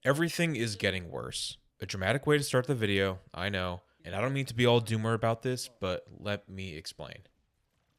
Everything is getting worse. A dramatic way to start the video, I know, and I don't mean to be all doomer about this, but let me explain.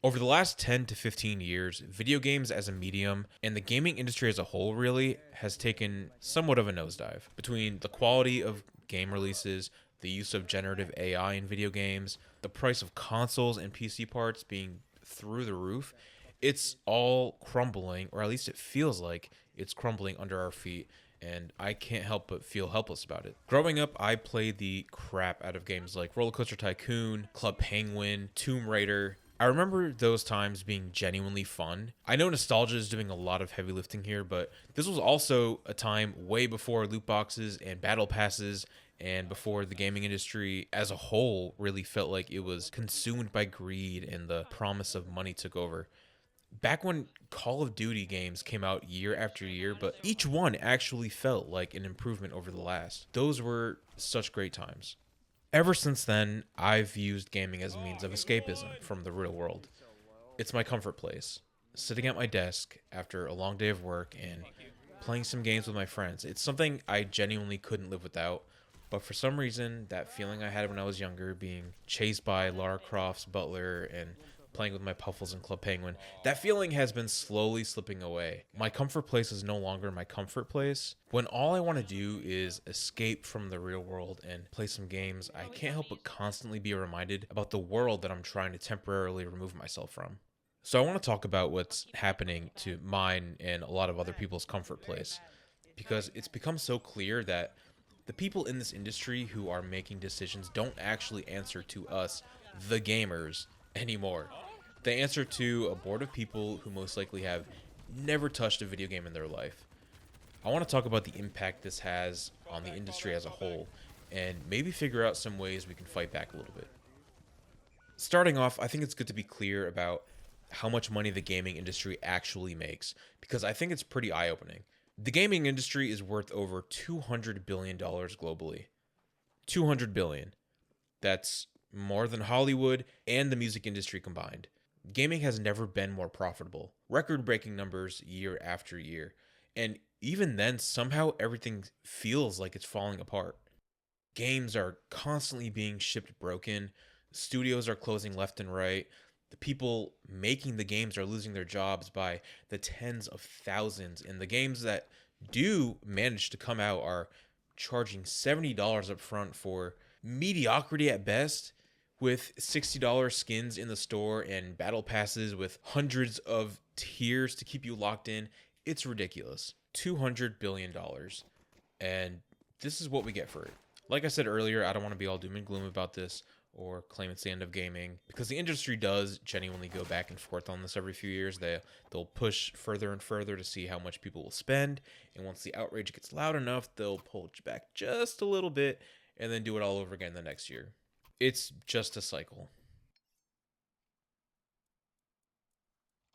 Over the last 10 to 15 years, video games as a medium and the gaming industry as a whole really has taken somewhat of a nosedive. Between the quality of game releases, the use of generative AI in video games, the price of consoles and PC parts being through the roof, it's all crumbling, or at least it feels like it's crumbling under our feet, and I can't help but feel helpless about it. Growing up, I played the crap out of games like Roller Coaster Tycoon, Club Penguin, Tomb Raider. I remember those times being genuinely fun. I know nostalgia is doing a lot of heavy lifting here, but this was also a time way before loot boxes and battle passes and before the gaming industry as a whole really felt like it was consumed by greed and the promise of money took over. Back when Call of Duty games came out year after year, but each one actually felt like an improvement over the last. Those were such great times. Ever since then, I've used gaming as a means of escapism from the real world. It's my comfort place. Sitting at my desk after a long day of work and playing some games with my friends. It's something I genuinely couldn't live without, but for some reason, that feeling I had when I was younger, being chased by Lara Croft's butler and playing with my Puffles and Club Penguin, that feeling has been slowly slipping away. My comfort place is no longer my comfort place. When all I want to do is escape from the real world and play some games, I can't help but constantly be reminded about the world that I'm trying to temporarily remove myself from. So I want to talk about what's happening to mine and a lot of other people's comfort place, because it's become so clear that the people in this industry who are making decisions don't actually answer to us, the gamers, anymore. They answer to a board of people who most likely have never touched a video game in their life. I want to talk about the impact this has on the industry as a whole, and maybe figure out some ways we can fight back a little bit. Starting off, I think it's good to be clear about how much money the gaming industry actually makes, because I think it's pretty eye-opening. The gaming industry is worth over $200 billion globally. $200 billion. That's more than Hollywood and the music industry combined. Gaming has never been more profitable. Record-breaking numbers year after year. And even then, somehow everything feels like it's falling apart. Games are constantly being shipped broken. Studios are closing left and right. The people making the games are losing their jobs by the tens of thousands. And the games that do manage to come out are charging $70 up front for mediocrity at best, with $60 skins in the store and battle passes with hundreds of tiers to keep you locked in. It's ridiculous. $200 billion. And this is what we get for it. Like I said earlier, I don't want to be all doom and gloom about this or claim it's the end of gaming, because the industry does genuinely go back and forth on this every few years. They'll push further and further to see how much people will spend, and once the outrage gets loud enough, they'll pull it back just a little bit and then do it all over again the next year. It's just a cycle.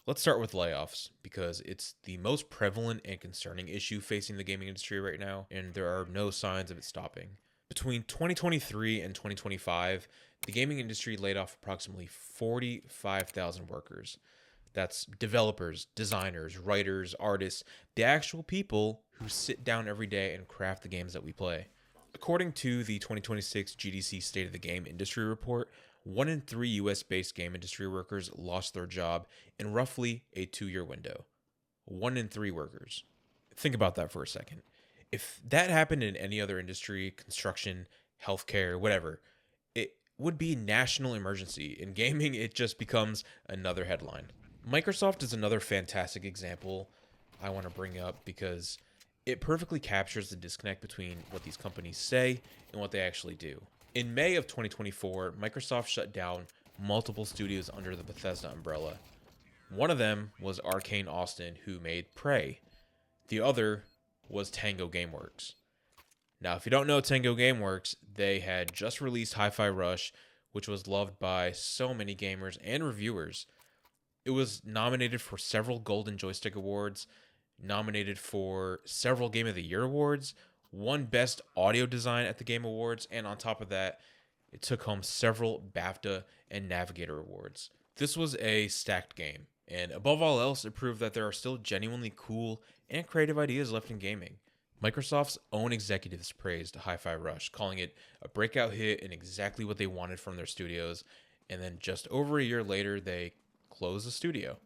Let's start with layoffs, because it's the most prevalent and concerning issue facing the gaming industry right now, and there are no signs of it stopping. Between 2023 and 2025, the gaming industry laid off approximately 45,000 workers. That's developers, designers, writers, artists, the actual people who sit down every day and craft the games that we play. According to the 2026 GDC State of the Game Industry Report, 1 in 3 US-based game industry workers lost their job in roughly a 2-year window. 1 in 3 workers. Think about that for a second. If that happened in any other industry, construction, healthcare, whatever, it would be a national emergency. In gaming, it just becomes another headline. Microsoft is another fantastic example I want to bring up, because it perfectly captures the disconnect between what these companies say and what they actually do. In May of 2024, Microsoft shut down multiple studios under the Bethesda umbrella. One of them was Arcane Austin, who made Prey. The other was Tango Gameworks. Now, if you don't know Tango Gameworks, they had just released Hi-Fi Rush, which was loved by so many gamers and reviewers. It was nominated for several Golden Joystick Awards, nominated for several Game of the Year awards, won Best Audio Design at the Game Awards, and on top of that, it took home several BAFTA and Navigator awards. This was a stacked game, and above all else, it proved that there are still genuinely cool and creative ideas left in gaming. Microsoft's own executives praised Hi-Fi Rush, calling it a breakout hit and exactly what they wanted from their studios. And then just over a year later, they closed the studio,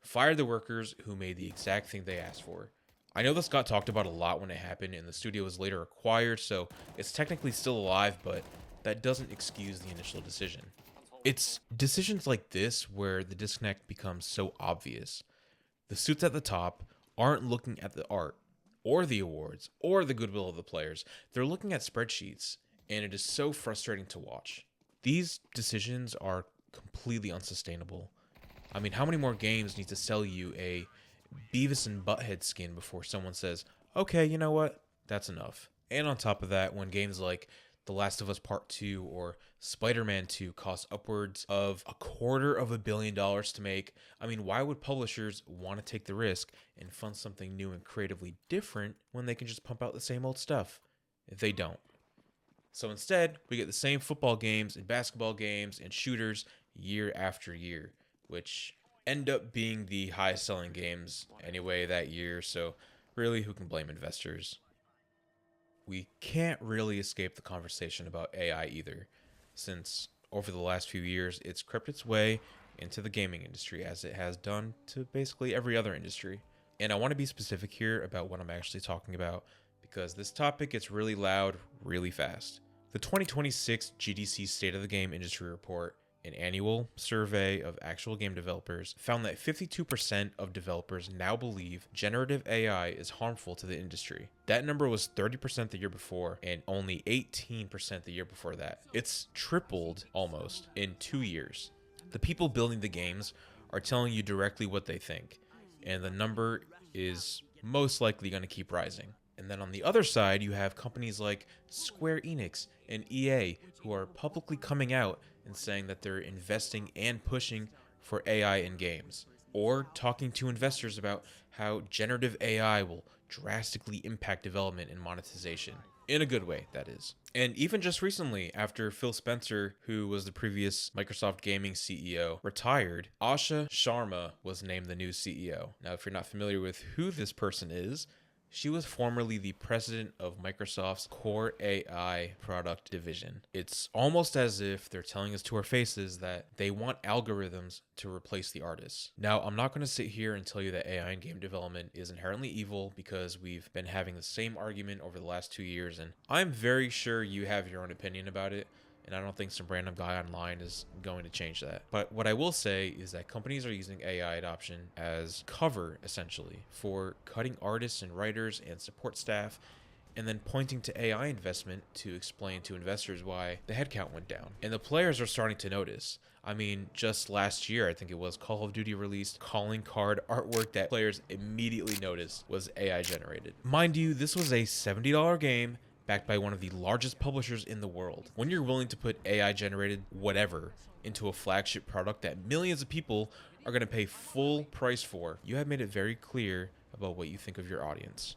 fired the workers who made the exact thing they asked for. I know this got talked about a lot when it happened, and the studio was later acquired, so it's technically still alive, but that doesn't excuse the initial decision. It's decisions like this where the disconnect becomes so obvious. The suits at the top aren't looking at the art, or the awards, or the goodwill of the players. They're looking at spreadsheets, and it is so frustrating to watch. These decisions are completely unsustainable. I mean, how many more games need to sell you a Beavis and Butthead skin before someone says, okay, you know what? That's enough. And on top of that, when games like The Last of Us Part 2 or Spider-Man 2 cost upwards of $250 million to make, I mean, why would publishers want to take the risk and fund something new and creatively different when they can just pump out the same old stuff? They don't. So instead, we get the same football games and basketball games and shooters year after year, which end up being the highest selling games anyway that year, so really, who can blame investors? We can't really escape the conversation about AI either, since over the last few years it's crept its way into the gaming industry as it has done to basically every other industry. And I want to be specific here about what I'm actually talking about because this topic gets really loud really fast. The 2026 GDC State of the Game Industry Report, an annual survey of actual game developers, found that 52% of developers now believe generative AI is harmful to the industry. That number was 30% the year before and only 18% the year before that. It's tripled almost in 2 years. The people building the games are telling you directly what they think, and the number is most likely going to keep rising. And then on the other side, you have companies like Square Enix and EA who are publicly coming out and saying that they're investing and pushing for AI in games, or talking to investors about how generative AI will drastically impact development and monetization. In a good way, that is. And even just recently, after Phil Spencer, who was the previous Microsoft Gaming CEO, retired, Asha Sharma was named the new CEO. Now, if you're not familiar with who this person is, she was formerly the president of Microsoft's Core AI product division. It's almost as if they're telling us to our faces that they want algorithms to replace the artists. Now, I'm not going to sit here and tell you that AI in game development is inherently evil because we've been having the same argument over the last 2 years, and I'm very sure you have your own opinion about it. And I don't think some random guy online is going to change that. But what I will say is that companies are using AI adoption as cover, essentially, for cutting artists and writers and support staff, and then pointing to AI investment to explain to investors why the headcount went down. And the players are starting to notice. I mean, just last year, I think it was, Call of Duty released calling card artwork that players immediately noticed was AI generated. Mind you, this was a $70 game backed by one of the largest publishers in the world. When you're willing to put AI generated whatever into a flagship product that millions of people are going to pay full price for, you have made it very clear about what you think of your audience.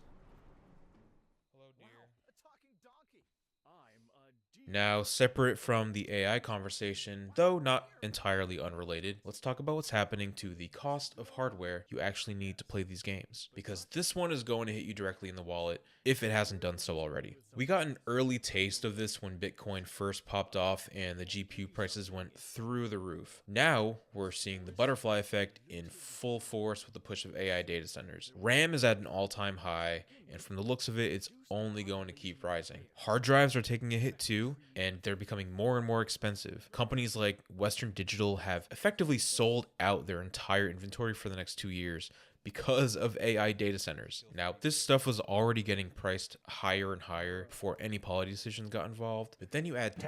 Now, separate from the AI conversation, though not entirely unrelated, let's talk about what's happening to the cost of hardware you actually need to play these games, because this one is going to hit you directly in the wallet if it hasn't done so already. We got an early taste of this when Bitcoin first popped off and the GPU prices went through the roof. Now, we're seeing the butterfly effect in full force with the push of AI data centers. RAM is at an all-time high, and from the looks of it, it's only going to keep rising. Hard drives are taking a hit too, and they're becoming more and more expensive. Companies like Western Digital have effectively sold out their entire inventory for the next 2 years because of AI data centers. Now, this stuff was already getting priced higher and higher before any policy decisions got involved, but then you add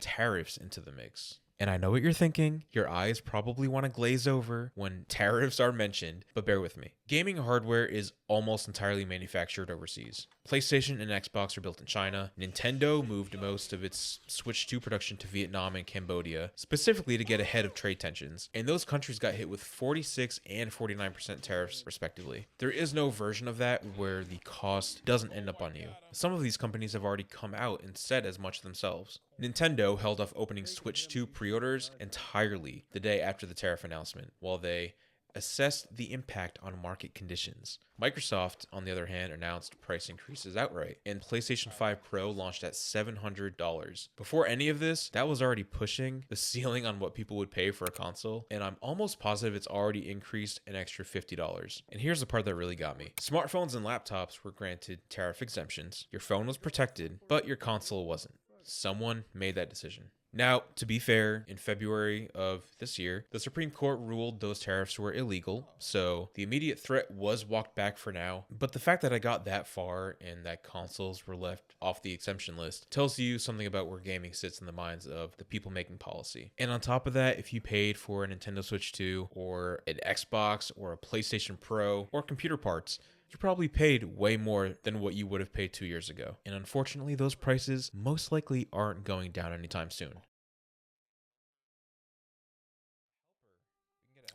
tariffs into the mix. And I know what you're thinking. Your eyes probably want to glaze over when tariffs are mentioned, but bear with me. Gaming hardware is almost entirely manufactured overseas. PlayStation and Xbox are built in China. Nintendo moved most of its Switch 2 production to Vietnam and Cambodia, specifically to get ahead of trade tensions. And those countries got hit with 46 and 49% tariffs, respectively. There is no version of that where the cost doesn't end up on you. Some of these companies have already come out and said as much themselves. Nintendo held off opening Switch 2 pre-orders entirely the day after the tariff announcement, while they assessed the impact on market conditions. Microsoft, on the other hand, announced price increases outright, and PlayStation 5 Pro launched at $700. Before any of this, that was already pushing the ceiling on what people would pay for a console, and I'm almost positive it's already increased an extra $50. And here's the part that really got me. Smartphones and laptops were granted tariff exemptions. Your phone was protected, but your console wasn't. Someone made that decision. Now, to be fair, in February of this year, the Supreme Court ruled those tariffs were illegal, so the immediate threat was walked back for now. But the fact that I got that far and that consoles were left off the exemption list tells you something about where gaming sits in the minds of the people making policy. And on top of that, if you paid for a Nintendo Switch 2 or an Xbox or a PlayStation Pro or computer parts, you probably paid way more than what you would have paid 2 years ago. And unfortunately, those prices most likely aren't going down anytime soon.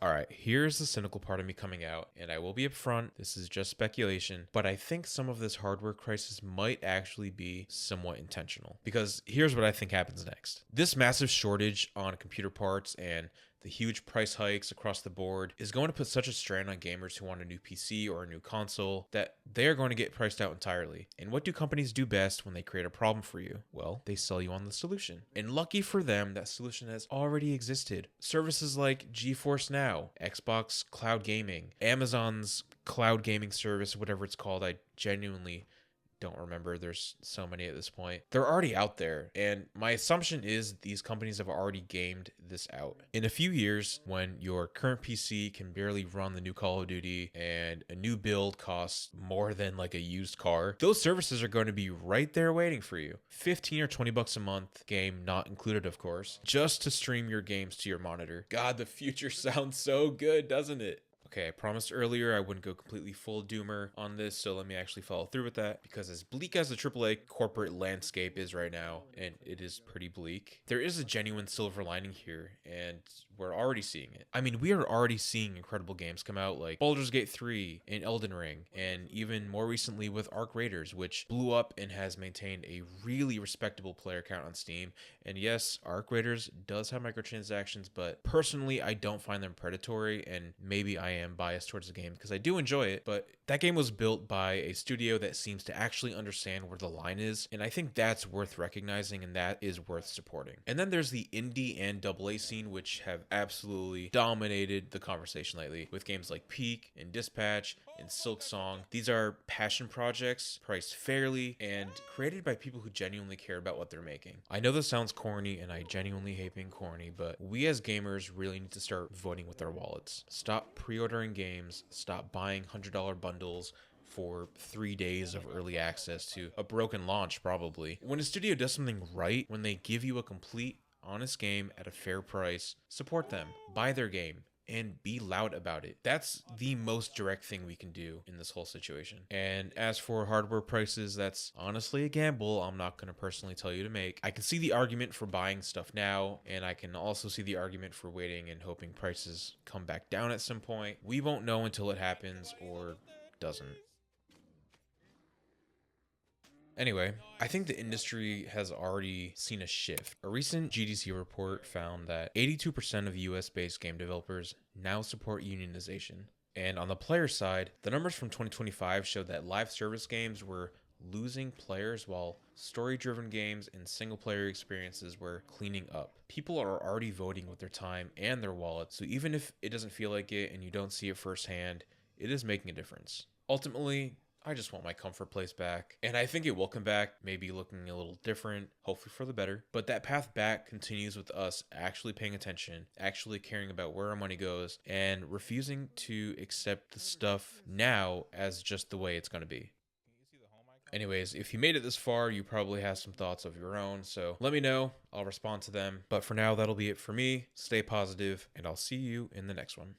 All right, here's the cynical part of me coming out, and I will be upfront, this is just speculation, but I think some of this hardware crisis might actually be somewhat intentional. Because here's what I think happens next. This massive shortage on computer parts and the huge price hikes across the board is going to put such a strain on gamers who want a new PC or a new console that they are going to get priced out entirely. And what do companies do best when they create a problem for you? Well, they sell you on the solution. And lucky for them, that solution has already existed. Services like GeForce Now, Xbox Cloud Gaming, Amazon's cloud gaming service, whatever it's called, I genuinely don't remember. There's so many at this point. They're already out there, and my assumption is these companies have already gamed this out. In a few years, when your current PC can barely run the new Call of Duty and a new build costs more than like a used car, those services are going to be right there waiting for you. 15 or 20 bucks a month, game not included of course, just to stream your games to your monitor. God, the future sounds so good, doesn't it? Okay, I promised earlier I wouldn't go completely full doomer on this, so let me actually follow through with that, because as bleak as the AAA corporate landscape is right now, and it is pretty bleak, there is a genuine silver lining here, and we're already seeing it. I mean, we are already seeing incredible games come out like Baldur's Gate 3 and Elden Ring, and even more recently with Arc Raiders, which blew up and has maintained a really respectable player count on Steam. And yes, Arc Raiders does have microtransactions, but personally, I don't find them predatory, and maybe I am biased towards the game because I do enjoy it, but that game was built by a studio that seems to actually understand where the line is, and I think that's worth recognizing and that is worth supporting. And then there's the indie and AA scene, which have absolutely dominated the conversation lately with games like Peak and Dispatch and Silk Song. These are passion projects, priced fairly, and created by people who genuinely care about what they're making. I know this sounds corny, and I genuinely hate being corny, but we as gamers really need to start voting with our wallets. Stop pre-ordering games, stop buying $100 bundles for 3 days of early access to a broken launch probably. When a studio does something right, when they give you a complete, honest game at a fair price, support them, buy their game, and be loud about it. That's the most direct thing we can do in this whole situation. And as for hardware prices, that's honestly a gamble I'm not going to personally tell you to make. I can see the argument for buying stuff now, and I can also see the argument for waiting and hoping prices come back down at some point. We won't know until it happens or doesn't. Anyway, I think the industry has already seen a shift. A recent GDC report found that 82% of US-based game developers now support unionization. And on the player side, the numbers from 2025 showed that live service games were losing players while story-driven games and single-player experiences were cleaning up. People are already voting with their time and their wallet, so even if it doesn't feel like it and you don't see it firsthand, it is making a difference. Ultimately, I just want my comfort place back. And I think it will come back, maybe looking a little different, hopefully for the better. But that path back continues with us actually paying attention, actually caring about where our money goes, and refusing to accept the stuff now as just the way it's going to be. Anyways, if you made it this far, you probably have some thoughts of your own, so let me know. I'll respond to them. But for now, that'll be it for me. Stay positive, and I'll see you in the next one.